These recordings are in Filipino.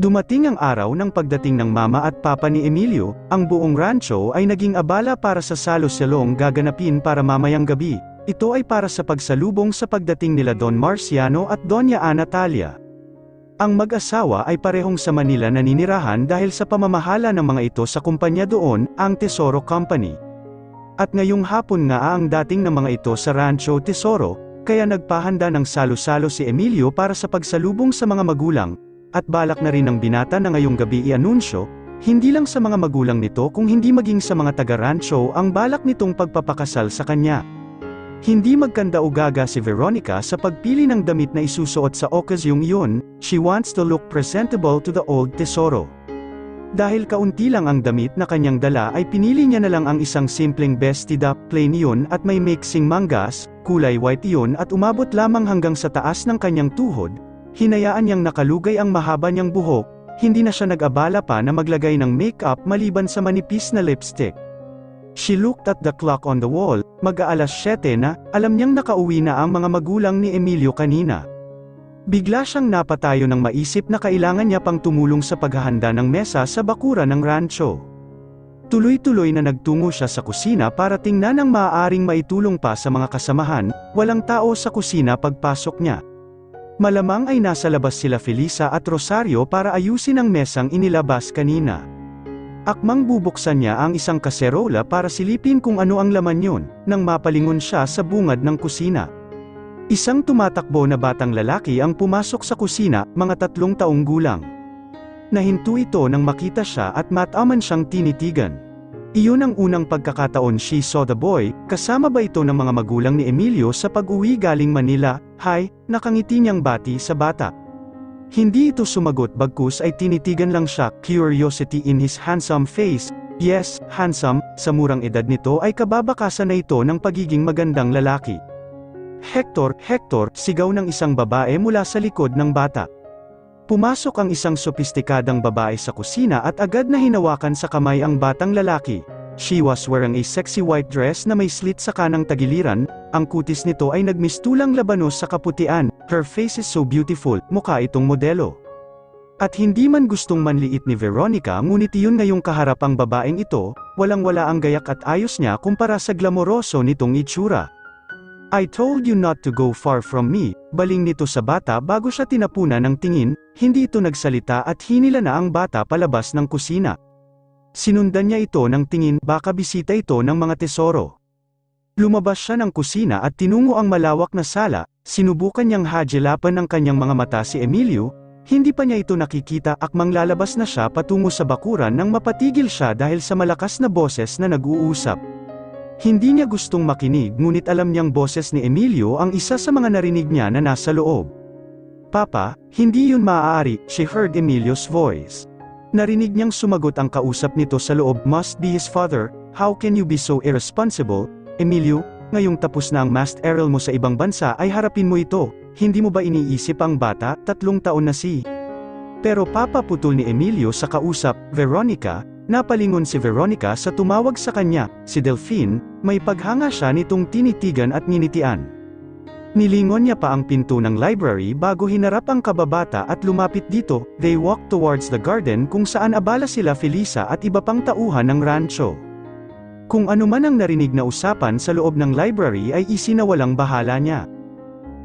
Dumating ang araw ng pagdating ng mama at papa ni Emilio, ang buong rancho ay naging abala para sa salo-salong gaganapin para mamayang gabi. Ito ay para sa pagsalubong sa pagdating nila Don Marciano at Doña Ana Talia. Ang mag-asawa ay parehong sa Manila naninirahan dahil sa pamamahala ng mga ito sa kumpanya doon, ang Tesoro Company. At ngayong hapon nga ang dating ng mga ito sa Rancho Tesoro, kaya nagpahanda ng salo-salo si Emilio para sa pagsalubong sa mga magulang, at balak na rin ng binata na ngayong gabi i-anunsyo, hindi lang sa mga magulang nito kung hindi maging sa mga taga-rancho ang balak nitong pagpapakasal sa kanya. Hindi magkanda-ugaga si Veronica sa pagpili ng damit na isusuot sa okasyong iyon, she wants to look presentable to the old Tesoro. Dahil kaunti lang ang damit na kanyang dala ay pinili niya na lang ang isang simpleng vestida, plain iyon at may mixing mangas, kulay white iyon at umabot lamang hanggang sa taas ng kanyang tuhod. Hinayaan niyang nakalugay ang mahaba niyang buhok, hindi na siya nag-abala pa na maglagay ng makeup maliban sa manipis na lipstick. She looked at the clock on the wall, mag-aalas 7 na, alam niyang nakauwi na ang mga magulang ni Emilio kanina. Bigla siyang napatayo ng maisip na kailangan niya pang tumulong sa paghahanda ng mesa sa bakuran ng rancho. Tuloy-tuloy na nagtungo siya sa kusina para tingnan ang maaaring maitulong pa sa mga kasamahan, walang tao sa kusina pagpasok niya. Malamang ay nasa labas sila Felisa at Rosario para ayusin ang mesang inilabas kanina. Akmang bubuksan niya ang isang kaserola para silipin kung ano ang laman yun, nang mapalingon siya sa bungad ng kusina. Isang tumatakbo na batang lalaki ang pumasok sa kusina, mga 3 taong gulang. Nahinto ito nang makita siya at mataman siyang tinitigan. Iyon ang unang pagkakataon she saw the boy, kasama ba ito ng mga magulang ni Emilio sa pag-uwi galing Manila? Hi, nakangiti niyang bati sa bata. Hindi ito sumagot bagkus ay tinitigan lang siya, curiosity in his handsome face. Yes, handsome, sa murang edad nito ay kababakasan na ito ng pagiging magandang lalaki. Hector, Hector, sigaw ng isang babae mula sa likod ng bata. Pumasok ang isang sopistikadang babae sa kusina at agad na hinawakan sa kamay ang batang lalaki. She was wearing a sexy white dress na may slit sa kanang tagiliran, ang kutis nito ay nagmistulang labanos sa kaputian, her face is so beautiful, mukha itong modelo. At hindi man gustong manliit ni Veronica ngunit iyon ngayong kaharap ang babaeng ito, walang-wala ang gayak at ayos niya kumpara sa glamoroso nitong itsura. I told you not to go far from me, baling nito sa bata bago siya tinapunan ng tingin, hindi ito nagsalita at hinila na ang bata palabas ng kusina. Sinundan niya ito ng tingin, baka bisita ito ng mga tesoro. Lumabas siya ng kusina at tinungo ang malawak na sala, sinubukan niyang hajilapan ng kanyang mga mata si Emilio, hindi pa niya ito nakikita akmang lalabas na siya patungo sa bakuran nang mapatigil siya dahil sa malakas na boses na nag-uusap. Hindi niya gustong makinig ngunit alam niyang boses ni Emilio ang isa sa mga narinig niya na nasa loob. Papa, hindi yun maaari, she heard Emilio's voice. Narinig niyang sumagot ang kausap nito sa loob, must be his father, how can you be so irresponsible? Emilio, ngayong tapos na ang master aral mo sa ibang bansa ay harapin mo ito, hindi mo ba iniisip ang bata, 3 taon na si. Pero papa, putol ni Emilio sa kausap, Veronica. Napalingon si Veronica sa tumawag sa kanya, si Delphine, may paghanga siya nitong tinitigan at nginitian. Nilingon niya pa ang pinto ng library bago hinarap ang kababata at lumapit dito, they walked towards the garden kung saan abala sila Felisa at iba pang tauhan ng rancho. Kung ano man ang narinig na usapan sa loob ng library ay isinawalang bahala niya.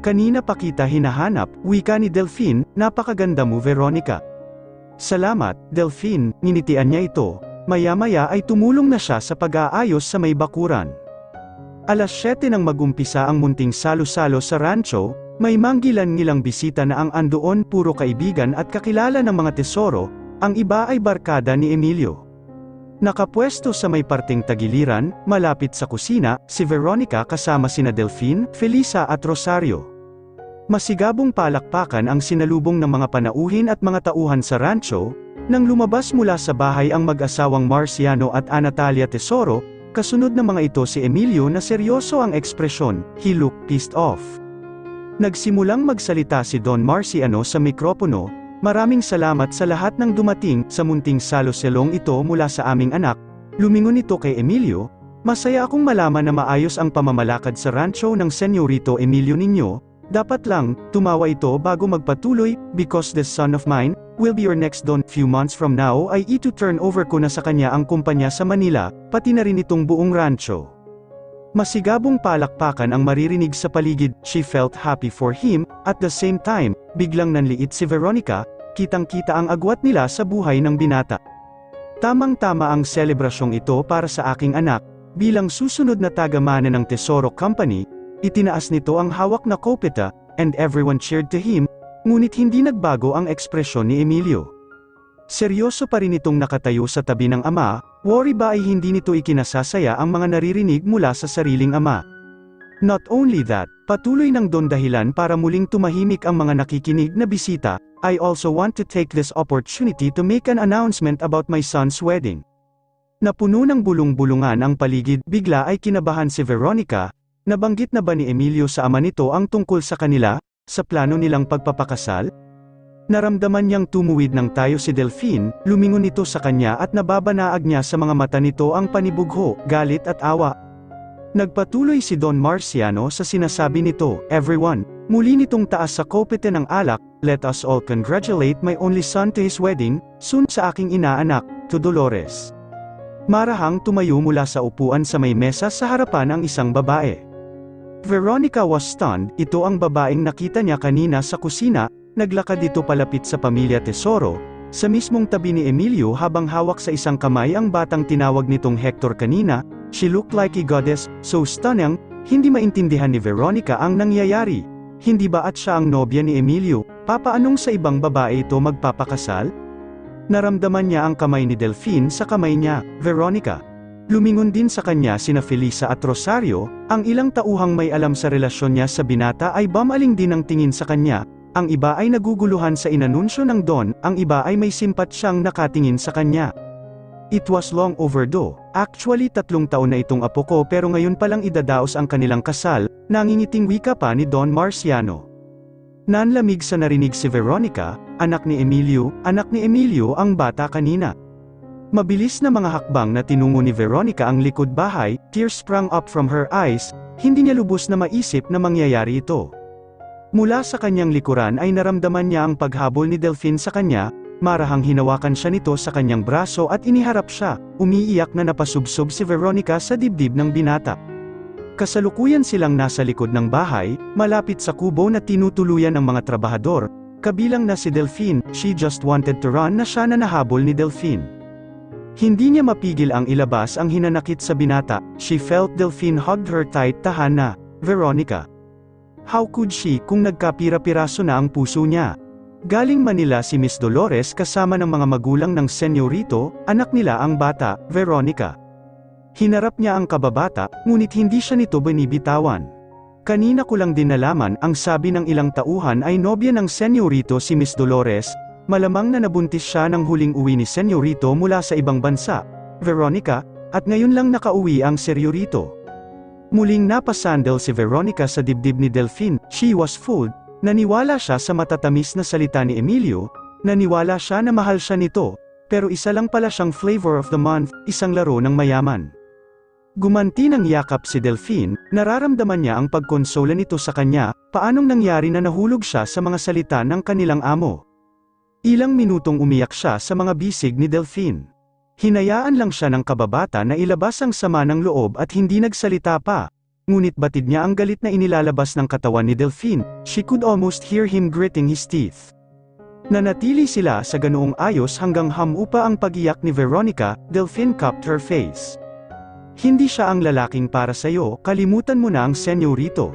Kanina pa kita hinahanap, wika ni Delphine, napakaganda mo Veronica. Salamat, Delphine, nginitian niya ito, maya-maya ay tumulong na siya sa pag-aayos sa may bakuran. Alas 7 nang mag-umpisa ang munting salo-salo sa rancho, may manggilan-ngilang bisita na ang andoon puro kaibigan at kakilala ng mga tesoro, ang iba ay barkada ni Emilio. Nakapwesto sa may parting tagiliran, malapit sa kusina, si Veronica kasama sina Delphine, Felisa at Rosario. Masigabong palakpakan ang sinalubong ng mga panauhin at mga tauhan sa rancho, nang lumabas mula sa bahay ang mag-asawang Marciano at Ana Talia Tesoro, kasunod ng mga ito si Emilio na seryoso ang ekspresyon, he looked pissed off. Nagsimulang magsalita si Don Marciano sa mikropono, maraming salamat sa lahat ng dumating sa munting salo-selong ito mula sa aming anak, lumingon ito kay Emilio, masaya akong malaman na maayos ang pamamalakad sa rancho ng Senyorito Emilio ninyo, Dapat lang, tumawa ito bago magpatuloy, because this son of mine, will be your next Don. Few months from now ay ito-turn over ko na sa kanya ang kumpanya sa Manila, pati na rin itong buong rancho. Masigabong palakpakan ang maririnig sa paligid. She felt happy for him, at the same time, biglang nanliit si Veronica, kitang-kita ang agwat nila sa buhay ng binata. Tamang-tama ang selebrasyong ito para sa aking anak, bilang susunod na taga-mana ng Tesoro Company. Itinaas nito ang hawak na kopeta, and everyone cheered to him, ngunit hindi nagbago ang ekspresyon ni Emilio. Seryoso pa rin itong nakatayo sa tabi ng ama, worry ba ay hindi nito ikinasasaya ang mga naririnig mula sa sariling ama. Not only that, patuloy ng Don dahilan para muling tumahimik ang mga nakikinig na bisita, I also want to take this opportunity to make an announcement about my son's wedding. Napuno ng bulong-bulungan ang paligid, bigla ay kinabahan si Veronica. Nabanggit na ba ni Emilio sa ama nito ang tungkol sa kanila, sa plano nilang pagpapakasal? Naramdaman niyang tumuwid ng tayo si Delphine, lumingon ito sa kanya at nababanaag niya sa mga mata nito ang panibugho, galit at awa. Nagpatuloy si Don Marciano sa sinasabi nito, everyone, muli nitong taas sa kopete ng alak, let us all congratulate my only son to his wedding, soon sa aking inaanak, to Dolores. Marahang tumayo mula sa upuan sa may mesa sa harapan ang isang babae. Veronica was stunned, ito ang babaeng nakita niya kanina sa kusina, naglakad dito palapit sa pamilya Tesoro, sa mismong tabi ni Emilio habang hawak sa isang kamay ang batang tinawag nitong Hector kanina. She looked like a goddess, so stunning, hindi maintindihan ni Veronica ang nangyayari. Hindi ba at siya ang nobya ni Emilio, papaanong sa ibang babae ito magpapakasal? Naramdaman niya ang kamay ni Delphine sa kamay niya, Veronica. Lumingon din sa kanya sina Felisa at Rosario, ang ilang tauhang may alam sa relasyon niya sa binata ay bamaling din ang tingin sa kanya, ang iba ay naguguluhan sa inanunsyo ng Don, ang iba ay may simpat siyang nakatingin sa kanya. It was long overdue, actually 3 taon na itong apo ko pero ngayon palang idadaos ang kanilang kasal, nangingiting wika pa ni Don Marciano. Nanlamig sa narinig si Veronica, anak ni Emilio ang bata kanina. Mabilis na mga hakbang na tinungo ni Veronica ang likod bahay, tears sprang up from her eyes, hindi niya lubos na maisip na mangyayari ito. Mula sa kanyang likuran ay naramdaman niya ang paghabol ni Delphine sa kanya, marahang hinawakan siya nito sa kanyang braso at iniharap siya, umiiyak na napasubsob si Veronica sa dibdib ng binata. Kasalukuyan silang nasa likod ng bahay, malapit sa kubo na tinutuluyan ng mga trabahador, kabilang na si Delphine, she just wanted to run na siya na nahabol ni Delphine. Hindi niya mapigil ang ilabas ang hinanakit sa binata, she felt Delphine hugged her tight. Tahan na, Veronica. How could she kung nagkapira-piraso na ang puso niya? Galing Manila si Miss Dolores kasama ng mga magulang ng senyorito, anak nila ang bata, Veronica. Hinarap niya ang kababata, ngunit hindi siya nito binibitawan. Kanina ko lang din nalaman, ang sabi ng ilang tauhan ay nobya ng senyorito si Miss Dolores, malamang na nabuntis siya ng huling uwi ni senyorito mula sa ibang bansa, Veronica, at ngayon lang nakauwi ang senyorito. Muling napasandal si Veronica sa dibdib ni Delphine, she was fooled, naniwala siya sa matatamis na salita ni Emilio, naniwala siya na mahal siya nito, pero isa lang pala siyang flavor of the month, isang laro ng mayaman. Gumanti ng yakap si Delphine, nararamdaman niya ang pagkonsola nito sa kanya, paanong nangyari na nahulog siya sa mga salita ng kanilang amo. Ilang minutong umiyak siya sa mga bisig ni Delphine. Hinayaan lang siya ng kababata na ilabas ang sama ng loob at hindi nagsalita pa. Ngunit batid niya ang galit na inilalabas ng katawan ni Delphine, she could almost hear him gritting his teeth. Nanatili sila sa ganoong ayos hanggang hamupa ang pag-iyak ni Veronica. Delphine cupped her face. Hindi siya ang lalaking para sa'yo, kalimutan mo na ang senyorito.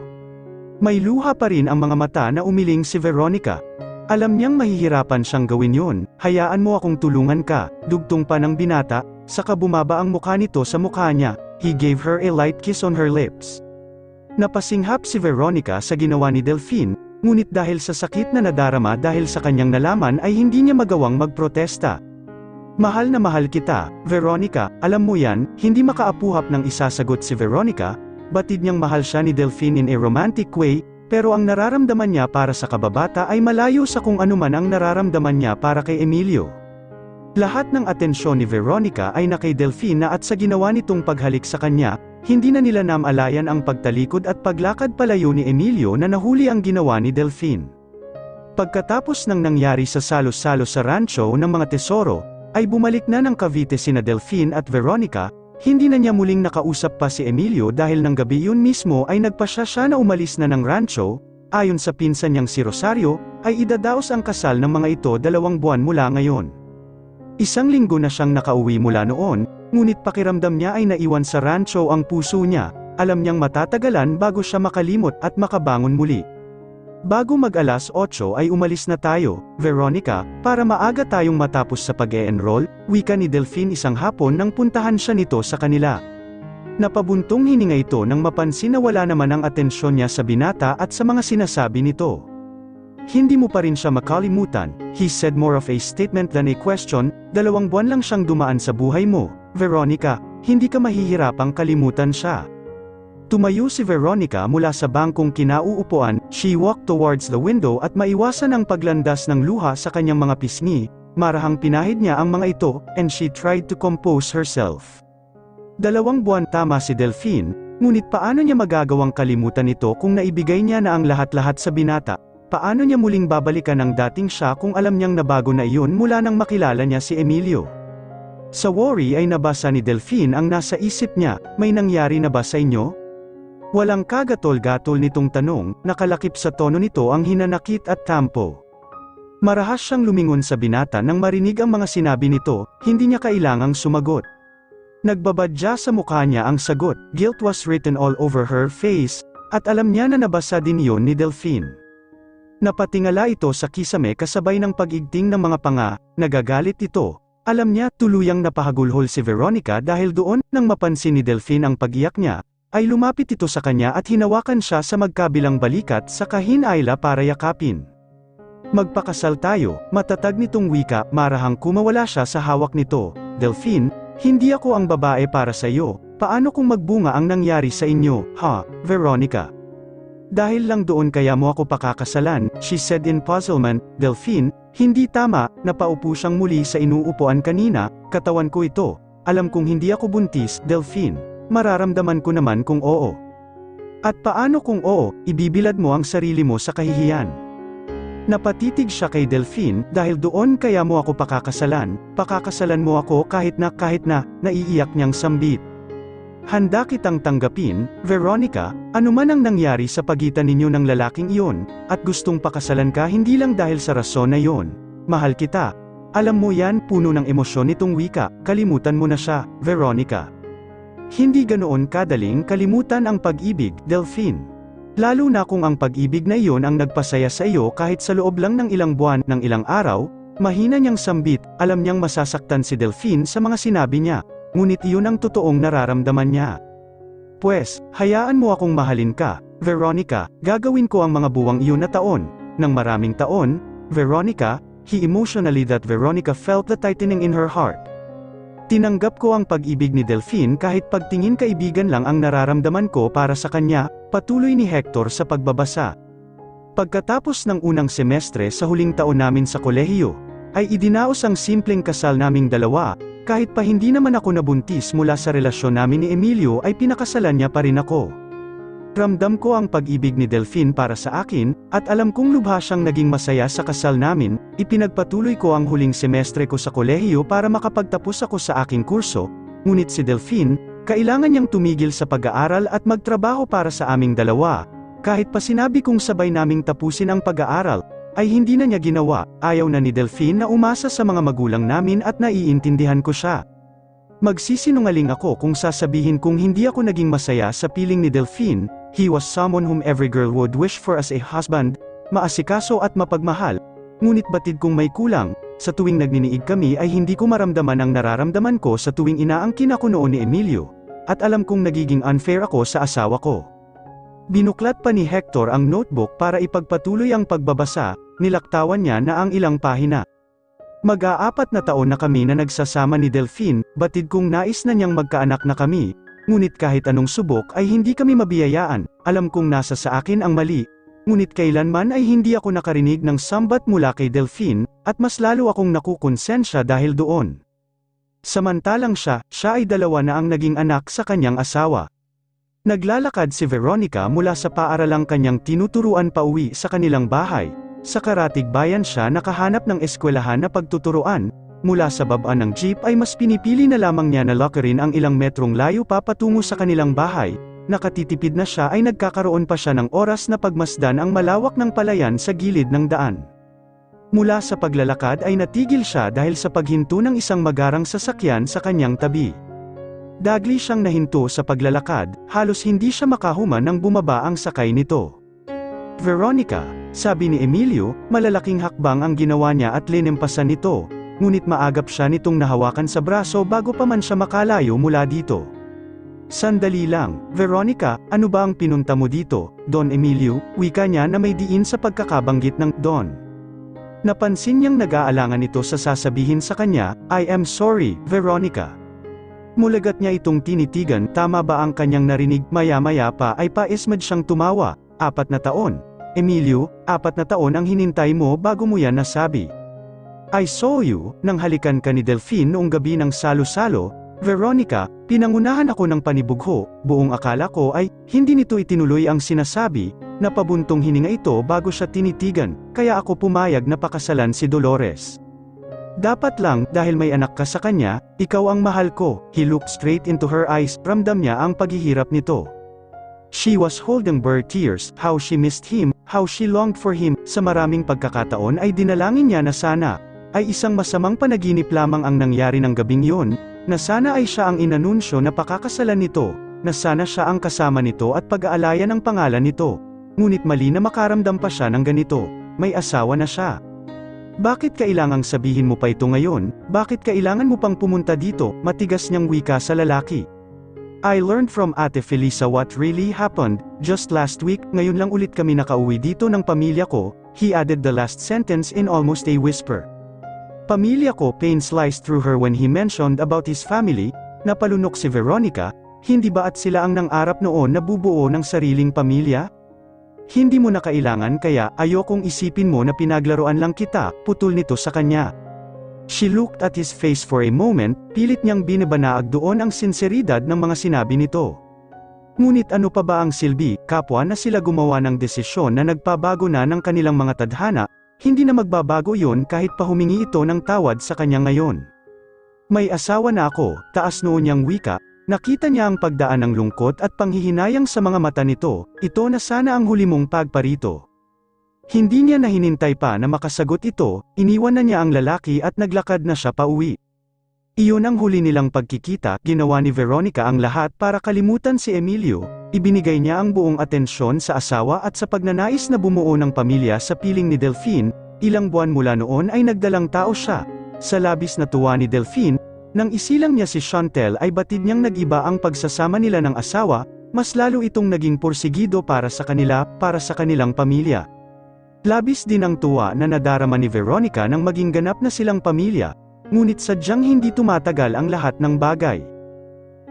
May luha pa rin ang mga mata na umiling si Veronica. Alam niyang mahihirapan siyang gawin yun, hayaan mo akong tulungan ka, dugtong pa ng binata, saka bumaba ang mukha nito sa mukha niya, he gave her a light kiss on her lips. Napasinghap si Veronica sa ginawa ni Delphine, ngunit dahil sa sakit na nadarama dahil sa kanyang nalaman ay hindi niya magawang magprotesta. Mahal na mahal kita, Veronica, alam mo yan, hindi makaapuhap ng isasagot si Veronica, batid niyang mahal siya ni Delphine in a romantic way, pero ang nararamdaman niya para sa kababata ay malayo sa kung ano man ang nararamdaman niya para kay Emilio. Lahat ng atensyon ni Veronica ay na kay Delphine at sa ginawa nitong paghalik sa kanya, Hindi na nila namalayan ang pagtalikod at paglakad palayo ni Emilio na nahuli ang ginawa ni Delphine. Pagkatapos ng nangyari sa salos-salos sa rancho ng mga tesoro, ay bumalik na ng Cavite sina Delphine at Veronica. Hindi na niya muling nakausap pa si Emilio dahil ng gabi yun mismo ay nagpasya siya na umalis na ng rancho. Ayon sa pinsan niyang si Rosario, ay idadaos ang kasal ng mga ito 2 buwan mula ngayon. 1 linggo na siyang nakauwi mula noon, ngunit pakiramdam niya ay naiwan sa rancho ang puso niya. Alam niyang matatagalan bago siya makalimot at makabangon muli. Bago mag-alas 8 ay umalis na tayo, Veronica, para maaga tayong matapos sa pag-e-enroll, wika ni Delphine isang hapon nang puntahan siya nito sa kanila. Napabuntong hininga ito nang mapansin na wala naman ang atensyon niya sa binata at sa mga sinasabi nito. Hindi mo pa rin siya makalimutan, he said, more of a statement than a question. 2 buwan lang siyang dumaan sa buhay mo, Veronica, hindi ka mahihirapang kalimutan siya. Tumayo si Veronica mula sa bangkong kinauupuan, she walked towards the window at maiwasan ang paglandas ng luha sa kanyang mga pisngi, marahang pinahid niya ang mga ito, and she tried to compose herself. 2 buwan tama si Delphine, ngunit paano niya magagawang kalimutan ito kung naibigay niya na ang lahat-lahat sa binata? Paano niya muling babalikan ang dating siya kung alam niyang nabago na iyon mula nang makilala niya si Emilio? Sa worry ay nabasa ni Delphine ang nasa isip niya, may nangyari na ba sa inyo? Walang kagatol-gatol nitong tanong, nakalakip sa tono nito ang hinanakit at tampo. Marahas siyang lumingon sa binata nang marinig ang mga sinabi nito, hindi niya kailangang sumagot. Nagbabadya sa mukha niya ang sagot, guilt was written all over her face, at alam niya na nabasa din iyon ni Delphine. Napatingala ito sa kisame kasabay ng pag-igting ng mga panga, nagagalit ito. Alam niya, tuluyang napahagulhol si Veronica dahil doon, nang mapansin ni Delphine ang pag-iyak niya, ay lumapit ito sa kanya at hinawakan siya sa magkabilang balikat sa kahinayla para yakapin. Magpakasal tayo, matatag nitong wika, marahang kumawala siya sa hawak nito. Delphine, hindi ako ang babae para sa iyo, paano kung magbunga ang nangyari sa inyo, ha, Veronica? Dahil lang doon kaya mo ako pakakasalan, she said in puzzlement. Delphine, hindi tama, napaupo siyang muli sa inuupuan kanina, katawan ko ito. Alam kong hindi ako buntis, Delphine. Mararamdaman ko naman kung oo. At paano kung oo, ibibilad mo ang sarili mo sa kahihiyan? Napatitig siya kay Delphine, dahil doon kaya mo ako pakakasalan mo ako kahit na, naiiyak niyang sambit. Handa kitang tanggapin, Veronica, anuman ang nangyari sa pagitan ninyo ng lalaking iyon, at gustong pakasalan ka hindi lang dahil sa rason na iyon. Mahal kita. Alam mo yan, puno ng emosyon nitong wika, kalimutan mo na siya, Veronica. Hindi ganoon kadaling kalimutan ang pag-ibig, Delphine. Lalo na kung ang pag-ibig na iyon ang nagpasaya sa iyo kahit sa loob lang ng ilang buwan, ng ilang araw. Mahina niyang sambit, alam niyang masasaktan si Delphine sa mga sinabi niya. Ngunit iyon ang totoong nararamdaman niya. Pwes, hayaan mo akong mahalin ka, Veronica, gagawin ko ang mga buwang iyon na taon, ng maraming taon, Veronica, he emotionally that Veronica felt the tightening in her heart. Tinanggap ko ang pag-ibig ni Delphine kahit pagtingin kaibigan lang ang nararamdaman ko para sa kanya, patuloy ni Hector sa pagbabasa. Pagkatapos ng unang semestre sa huling taon namin sa kolehiyo, ay idinaos ang simpleng kasal naming dalawa. Kahit pa hindi naman ako nabuntis mula sa relasyon namin ni Emilio ay pinakasalan niya pa rin ako. Ramdam ko ang pag-ibig ni Delphine para sa akin, at alam kong lubha siyang naging masaya sa kasal namin. Ipinagpatuloy ko ang huling semestre ko sa kolehiyo para makapagtapos ako sa aking kurso, ngunit si Delphine, kailangan niyang tumigil sa pag-aaral at magtrabaho para sa aming dalawa. Kahit pa sinabi kong sabay naming tapusin ang pag-aaral, ay hindi na niya ginawa. Ayaw na ni Delphine na umasa sa mga magulang namin at naiintindihan ko siya. Magsisinungaling ako kung sasabihin kong hindi ako naging masaya sa piling ni Delphine. He was someone whom every girl would wish for as a husband, maasikaso at mapagmahal. Ngunit batid kong may kulang, sa tuwing nagniniig kami ay hindi ko maramdaman ang nararamdaman ko sa tuwing inaangkin ako noon ni Emilio, at alam kong nagiging unfair ako sa asawa ko. Binuklat pa ni Hector ang notebook para ipagpatuloy ang pagbabasa, nilaktawan niya na ang ilang pahina. Mag-aapat na taon na kami na nagsasama ni Delphine, batid kong nais na niyang magkaanak na kami, ngunit kahit anong subok ay hindi kami mabiyayaan. Alam kong nasa sa akin ang mali, ngunit kailanman ay hindi ako nakarinig ng sambat mula kay Delphine, at mas lalo akong nakukonsensya dahil doon. Samantalang siya ay 2 na ang naging anak sa kanyang asawa. Naglalakad si Veronica mula sa paaralang kanyang tinuturuan pauwi sa kanilang bahay. Sa Karatig Bayan siya nakahanap ng eskwelahan na pagtuturuan. Mula sa baba ng jeep ay mas pinipili na lamang niya na lakarin ang ilang metrong layo pa patungo sa kanilang bahay. Nakatitipid na siya ay nagkakaroon pa siya ng oras na pagmasdan ang malawak ng palayan sa gilid ng daan. Mula sa paglalakad ay natigil siya dahil sa paghinto ng isang magarang sasakyan sa kanyang tabi. Dagli siyang nahinto sa paglalakad, halos hindi siya makahuman nang bumaba ang sakay nito. Veronica, sabi ni Emilio, malalaking hakbang ang ginawa niya at linempasan nito, ngunit maagap siya nitong nahawakan sa braso bago pa man siya makalayo mula dito. Sandali lang, Veronica, ano ba ang pinunta mo dito, Don Emilio? Wika niya na may diin sa pagkakabanggit ng Don. Napansin niyang nag-aalangan ito sa sasabihin sa kanya, I am sorry, Veronica. Mulagat niya itong tinitigan, tama ba ang kanyang narinig? Maya-maya pa ay paismad siyang tumawa. 4 na taon. Emilio, 4 na taon ang hinintay mo bago mo yan nasabi. I saw you, nang halikan ka ni Delphine noong gabi ng salo-salo. Veronica, pinangunahan ako ng panibugho, buong akala ko ay, hindi nito itinuloy ang sinasabi, napabuntong hininga ito bago siya tinitigan, kaya ako pumayag na pakasalan si Dolores. Dapat lang, dahil may anak ka sa kanya, ikaw ang mahal ko. He looked straight into her eyes, ramdam niya ang paghihirap nito. She was holding back tears, how she missed him, how she longed for him. Sa maraming pagkakataon ay dinalangin niya na sana, ay isang masamang panaginip lamang ang nangyari ng gabing iyon, na sana ay siya ang inanunsyo na pakakasalan nito, na sana siya ang kasama nito at pag-aalayan ng pangalan nito. Ngunit mali na makaramdam pa siya ng ganito, may asawa na siya. Bakit kailangang sabihin mo pa ito ngayon? Bakit kailangan mo pang pumunta dito? Matigas niyang wika sa lalaki. I learned from Ate Felisa what really happened, just last week, ngayon lang ulit kami nakauwi dito ng pamilya ko, he added the last sentence in almost a whisper. Pamilya ko, pain sliced through her when he mentioned about his family, napalunok si Veronica, hindi ba at sila ang nangarap noon na bubuo ng sariling pamilya? Hindi mo na kailangan kaya, ayokong isipin mo na pinaglaruan lang kita, putol nito sa kanya. She looked at his face for a moment, pilit niyang binabanaag doon ang sinseridad ng mga sinabi nito. Ngunit ano pa ba ang silbi, kapwa na sila gumawa ng desisyon na nagpabago na ng kanilang mga tadhana, hindi na magbabago yon kahit pa humingi ito ng tawad sa kanya ngayon. May asawa na ako, taas noon niyang wika. Nakita niya ang pagdaan ng lungkot at panghihinayang sa mga mata nito, ito na sana ang huli mong pagparito. Hindi niya nahinintay pa na makasagot ito, iniwan na niya ang lalaki at naglakad na siya pauwi. Iyon ang huli nilang pagkikita, ginawa ni Veronica ang lahat para kalimutan si Emilio, ibinigay niya ang buong atensyon sa asawa at sa pagnanais na bumuo ng pamilya sa piling ni Delphine, ilang buwan mula noon ay nagdalang tao siya. Sa labis na tuwa ni Delphine, nang isilang niya si Chantel ay batid niyang nag-iba ang pagsasama nila ng asawa, mas lalo itong naging porsigido para sa kanila, para sa kanilang pamilya. Labis din ang tuwa na nadarama ni Veronica nang maging ganap na silang pamilya, ngunit sadyang hindi tumatagal ang lahat ng bagay.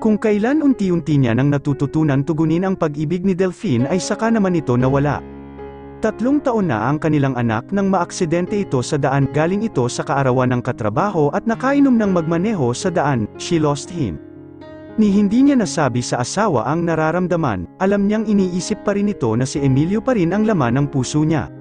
Kung kailan unti-unti niya nang natututunan tugunin ang pag-ibig ni Delphine ay saka naman ito nawala. 3 taon na ang kanilang anak nang maaksidente ito sa daan, galing ito sa kaarawan ng katrabaho at nakainom ng magmaneho sa daan, she lost him. Ni hindi niya nasabi sa asawa ang nararamdaman, alam niyang iniisip pa rin ito na si Emilio pa rin ang laman ng puso niya.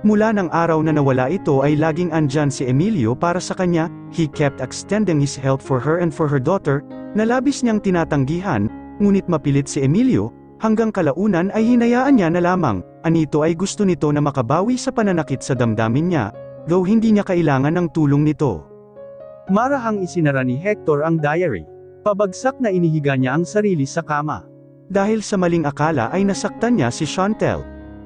Mula ng araw na nawala ito ay laging andyan si Emilio para sa kanya, he kept extending his help for her and for her daughter, na labis niyang tinatanggihan, ngunit mapilit si Emilio, hanggang kalaunan ay hinayaan niya na lamang, anito ay gusto nito na makabawi sa pananakit sa damdamin niya, though hindi niya kailangan ng tulong nito. Marahang isinara ni Hector ang diary. Pabagsak na inihiga niya ang sarili sa kama. Dahil sa maling akala ay nasaktan niya si Chantel.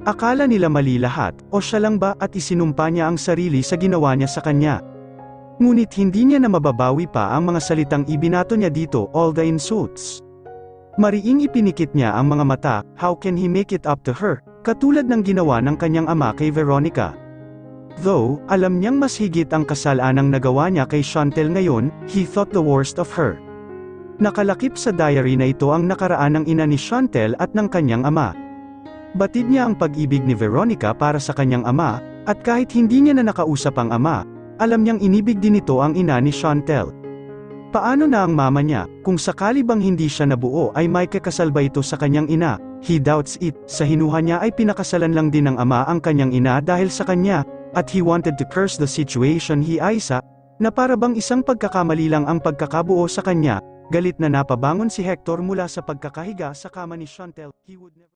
Akala nila mali lahat, o siya lang ba at isinumpa niya ang sarili sa ginawa niya sa kanya. Ngunit hindi niya na mababawi pa ang mga salitang ibinato niya dito, all the insults. Mariing ipinikit niya ang mga mata, how can he make it up to her, katulad ng ginawa ng kanyang ama kay Veronica. Though, alam niyang mas higit ang kasalanang nagawa niya kay Chantel ngayon, he thought the worst of her. Nakalakip sa diary na ito ang nakaraan ng ina ni Chantel at ng kanyang ama. Batid niya ang pag-ibig ni Veronica para sa kanyang ama, at kahit hindi niya na nakausap ang ama, alam niyang inibig din ito ang ina ni Chantel. Paano na ang mama niya? Kung sakali bang hindi siya nabuo ay may kakasal ba ito sa kanyang ina? He doubts it. Sa hinuha niya ay pinakasalan lang din ng ama ang kanyang ina dahil sa kanya, at he wanted to curse the situation he Isa, na para bang isang pagkakamali lang ang pagkakabuo sa kanya. Galit na napabangon si Hector mula sa pagkakahiga sa kama ni Chantel. He would never